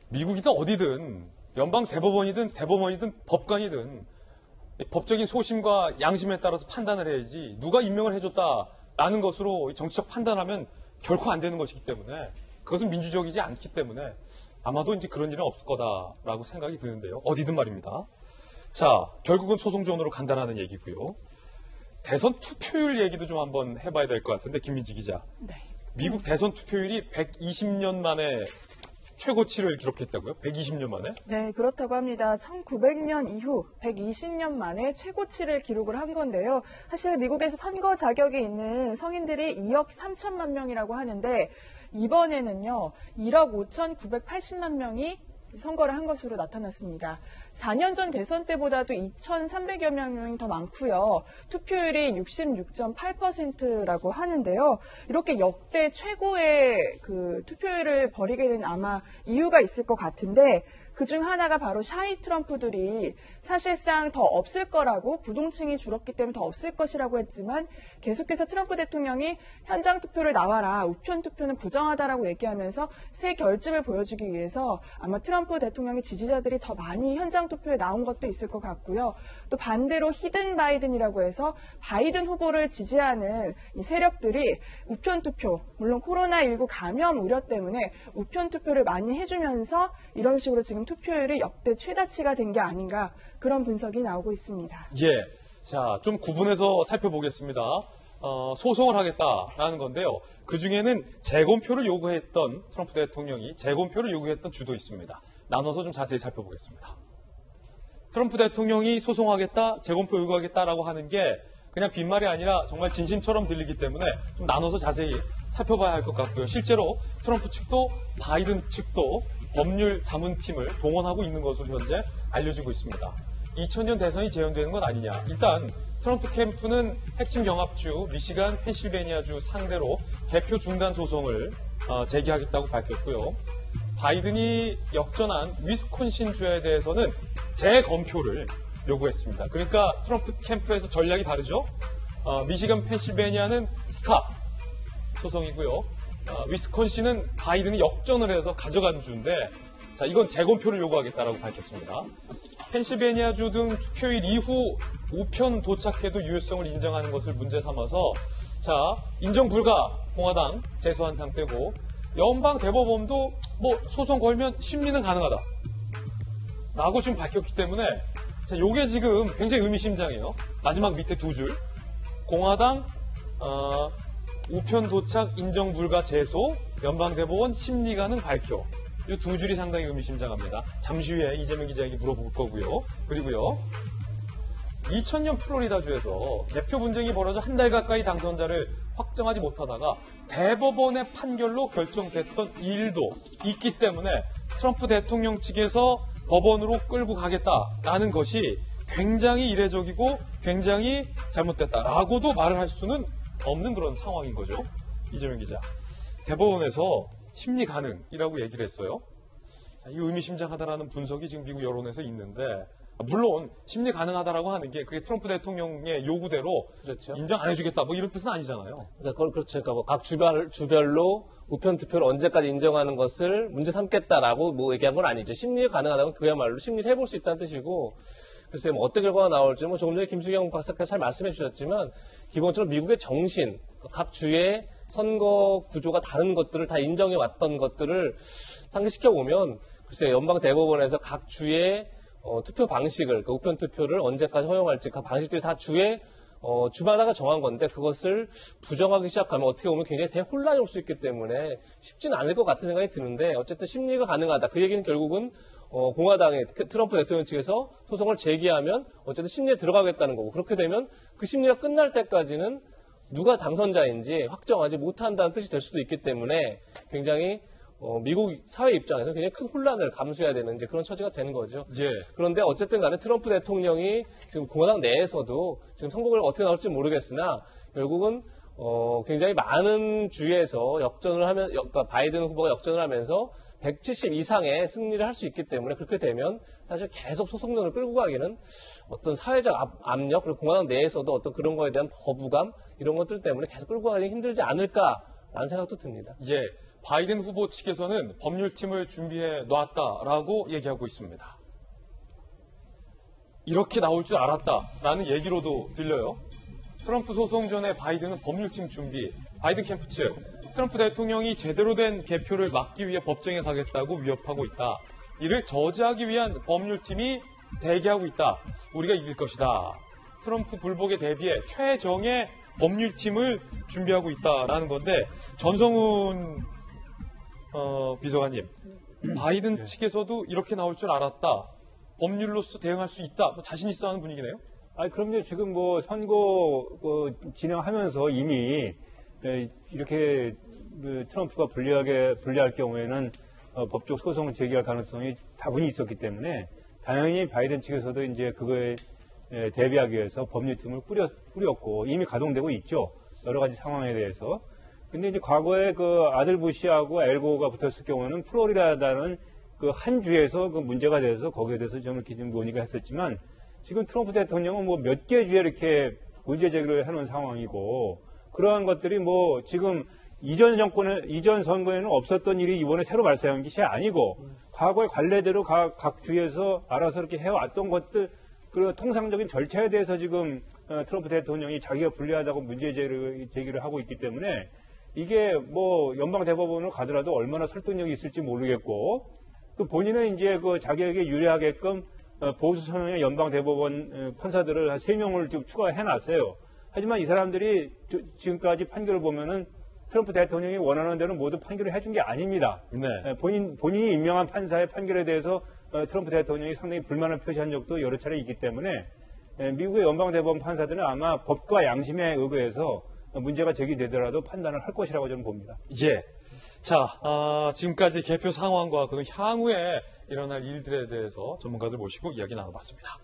미국이든 어디든 연방 대법원이든 법관이든 법적인 소신과 양심에 따라서 판단을 해야지 누가 임명을 해줬다라는 것으로 정치적 판단하면 결코 안 되는 것이기 때문에 그것은 민주적이지 않기 때문에 아마도 이제 그런 일은 없을 거다라고 생각이 드는데요. 어디든 말입니다. 자, 결국은 소송전으로 간다라는 얘기고요. 대선 투표율 얘기도 좀 한번 해봐야 될 것 같은데 김민지 기자. 네. 미국 대선 투표율이 120년 만에 최고치를 기록했다고요? 120년 만에? 네, 그렇다고 합니다. 1900년 이후 120년 만에 최고치를 기록을 한 건데요. 사실 미국에서 선거 자격이 있는 성인들이 2억 3천만 명이라고 하는데 이번에는요, 1억 5,980만 명이 선거를 한 것으로 나타났습니다. 4년 전 대선 때보다도 2,300여 명이 더 많고요. 투표율이 66.8%라고 하는데요. 이렇게 역대 최고의 그 투표율을 벌이게 된 아마 이유가 있을 것 같은데 그중 하나가 바로 샤이 트럼프들이 사실상 더 없을 거라고 부동층이 줄었기 때문에 더 없을 것이라고 했지만 계속해서 트럼프 대통령이 현장 투표를 나와라, 우편 투표는 부정하다라고 얘기하면서 새 결집을 보여주기 위해서 아마 트럼프 대통령의 지지자들이 더 많이 현장 투표에 나온 것도 있을 것 같고요. 또 반대로 히든 바이든이라고 해서 바이든 후보를 지지하는 이 세력들이 우편 투표, 물론 코로나19 감염 우려 때문에 우편 투표를 많이 해주면서 이런 식으로 지금 투표율이 역대 최다치가 된 게 아닌가 그런 분석이 나오고 있습니다. 예. 자, 좀 구분해서 살펴보겠습니다. 소송을 하겠다라는 건데요. 그중에는 재검표를 요구했던 트럼프 대통령이 재검표를 요구했던 주도 있습니다. 나눠서 좀 자세히 살펴보겠습니다. 트럼프 대통령이 소송하겠다, 재검표 요구하겠다라고 하는 게 그냥 빈말이 아니라 정말 진심처럼 들리기 때문에 좀 나눠서 자세히 살펴봐야 할 것 같고요. 실제로 트럼프 측도 바이든 측도 법률 자문팀을 동원하고 있는 것으로 현재 알려지고 있습니다. 2000년 대선이 재연되는 건 아니냐. 일단 트럼프 캠프는 핵심 경합주 미시간, 펜실베니아주 상대로 개표 중단 소송을 제기하겠다고 밝혔고요. 바이든이 역전한 위스콘신주에 대해서는 재검표를 요구했습니다. 그러니까 트럼프 캠프에서 전략이 다르죠. 미시간, 펜실베니아는 스탑 소송이고요. 위스콘신은 바이든이 역전을 해서 가져간 주인데 자, 이건 재검표를 요구하겠다라고 밝혔습니다. 펜실베니아주 등 투표일 이후 우편 도착해도 유효성을 인정하는 것을 문제 삼아서 자, 인정 불가 공화당 제소한 상태고 연방 대법원도 뭐 소송 걸면 심리는 가능하다 라고 지금 밝혔기 때문에 자, 요게 지금 굉장히 의미심장해요. 마지막 밑에 두 줄 공화당 우편 도착 인정 불가 제소, 연방대법원 심리 가능 발표. 이 두 줄이 상당히 의미심장합니다. 잠시 후에 이재명 기자에게 물어볼 거고요. 그리고요. 2000년 플로리다주에서 개표 분쟁이 벌어져 한 달 가까이 당선자를 확정하지 못하다가 대법원의 판결로 결정됐던 일도 있기 때문에 트럼프 대통령 측에서 법원으로 끌고 가겠다라는 것이 굉장히 이례적이고 굉장히 잘못됐다라고도 말을 할 수는 없는 그런 상황인 거죠. 이재명 기자. 대법원에서 심리 가능이라고 얘기를 했어요. 이 의미심장하다라는 분석이 지금 미국 여론에서 있는데 물론 심리 가능하다라고 하는 게 그게 트럼프 대통령의 요구대로 그렇죠. 인정 안 해주겠다 뭐 이런 뜻은 아니잖아요. 그러니까 그걸 그렇죠. 그러니까 뭐 각 주별로 우편 투표를 언제까지 인정하는 것을 문제 삼겠다라고 뭐 얘기한 건 아니죠. 심리 가능하다면 그야말로 심리를 해볼 수 있다는 뜻이고 글쎄 뭐 어떤 결과가 나올지 뭐 조금 전에 김수경 박사께서 잘 말씀해 주셨지만 기본적으로 미국의 정신, 각 주의 선거 구조가 다른 것들을 다 인정해 왔던 것들을 상기시켜 보면 글쎄 연방 대법원에서 각 주의 투표 방식을 그 우편 투표를 언제까지 허용할지 그 방식들이 다 주의 주마다가 정한 건데 그것을 부정하기 시작하면 어떻게 보면 굉장히 대혼란이 올 수 있기 때문에 쉽지는 않을 것 같은 생각이 드는데 어쨌든 심리가 가능하다. 그 얘기는 결국은 공화당의 트럼프 대통령 측에서 소송을 제기하면 어쨌든 심리에 들어가겠다는 거고 그렇게 되면 그 심리가 끝날 때까지는 누가 당선자인지 확정하지 못한다는 뜻이 될 수도 있기 때문에 굉장히 미국 사회 입장에서 굉장히 큰 혼란을 감수해야 되는 이제 그런 처지가 되는 거죠. 예. 그런데 어쨌든 간에 트럼프 대통령이 지금 공화당 내에서도 지금 선거가 어떻게 나올지 모르겠으나 결국은 굉장히 많은 주에서 역전을 하면 그러니까 바이든 후보가 역전을 하면서 170 이상의 승리를 할 수 있기 때문에 그렇게 되면 사실 계속 소송전을 끌고 가기는 어떤 사회적 압력 그리고 공화당 내에서도 어떤 그런 거에 대한 거부감 이런 것들 때문에 계속 끌고 가기 힘들지 않을까라는 생각도 듭니다. 예, 바이든 후보 측에서는 법률팀을 준비해 놨다라고 얘기하고 있습니다. 이렇게 나올 줄 알았다라는 얘기로도 들려요. 트럼프 소송 전에 바이든은 법률팀 준비, 바이든 캠프 측, 트럼프 대통령이 제대로 된 개표를 막기 위해 법정에 가겠다고 위협하고 있다. 이를 저지하기 위한 법률팀이 대기하고 있다. 우리가 이길 것이다. 트럼프 불복에 대비해 최정의 법률팀을 준비하고 있다라는 건데, 전성훈 비서관님, 바이든 측에서도 이렇게 나올 줄 알았다. 법률로서 대응할 수 있다. 자신 있어 하는 분위기네요. 그럼요. 지금 뭐 선거 진행하면서 이미 이렇게 트럼프가 불리할 경우에는 법적 소송을 제기할 가능성이 다분히 있었기 때문에 당연히 바이든 측에서도 이제 그거에 대비하기 위해서 법률팀을 꾸렸고 이미 가동되고 있죠. 여러 가지 상황에 대해서. 근데 이제 과거에 그 아들 부시하고 엘고가 붙었을 경우는 플로리다라는 그 한 주에서 그 문제가 돼서 거기에 대해서 좀 이렇게 좀 논의가 했었지만 지금 트럼프 대통령은 뭐 몇 개 주에 이렇게 문제 제기를 해놓은 상황이고 그러한 것들이 뭐 지금 이전 선거에는 없었던 일이 이번에 새로 발생한 것이 아니고 과거의 관례대로 각 주에서 알아서 이렇게 해왔던 것들 그 통상적인 절차에 대해서 지금 트럼프 대통령이 자기가 불리하다고 문제 제기를 하고 있기 때문에 이게 뭐 연방 대법원으로 가더라도 얼마나 설득력이 있을지 모르겠고 또 본인은 이제 그 자기에게 유리하게끔 보수 선언의 연방 대법원 판사들을 한 3명을 좀 추가해 놨어요. 하지만 이 사람들이 지금까지 판결을 보면은 트럼프 대통령이 원하는 대로 모두 판결을 해준 게 아닙니다. 네. 본인이 임명한 판사의 판결에 대해서 트럼프 대통령이 상당히 불만을 표시한 적도 여러 차례 있기 때문에 미국의 연방 대법원 판사들은 아마 법과 양심에 의거해서 문제가 제기되더라도 판단을 할 것이라고 저는 봅니다. 예. 자, 지금까지 개표 상황과 그 향후에 일어날 일들에 대해서 전문가들 모시고 이야기 나눠봤습니다.